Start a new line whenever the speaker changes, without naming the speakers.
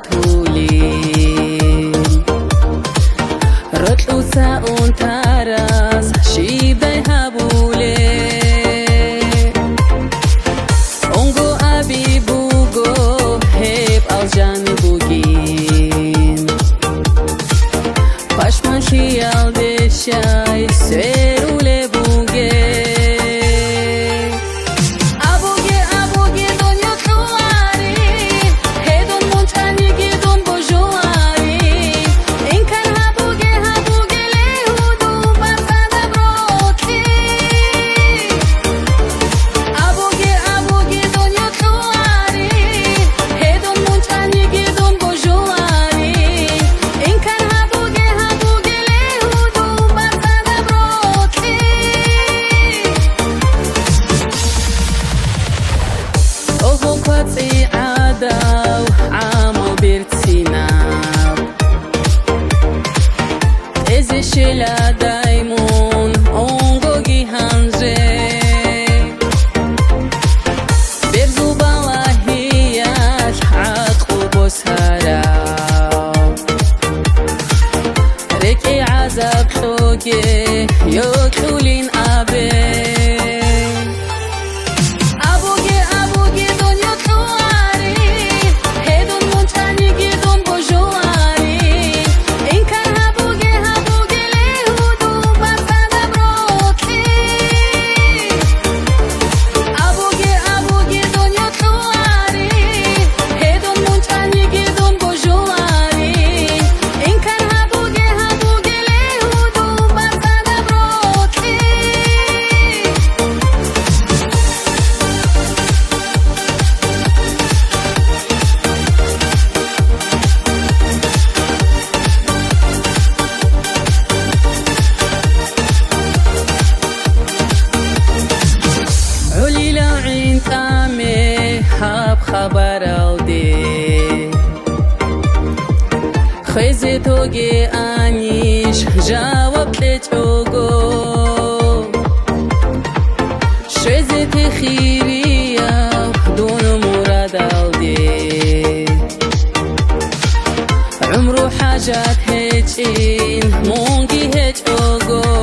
تولي رطلو ساون تارز شيب داي هابولي اونگو ابي بوگو هيب الجان بوگين پشمان شيال بشاي سيرولي بوگي شلا دايمون اونگوگی هنزه برزو بالاهیت عطقو بسهرا رکی عذاب خوگه یوکولین آبه خبر آوده خیزی توگی آنیش جواب تچوگو شیزی تخیری دون مراد آوده عمرو حاجات هیچین مونگی هیچوگو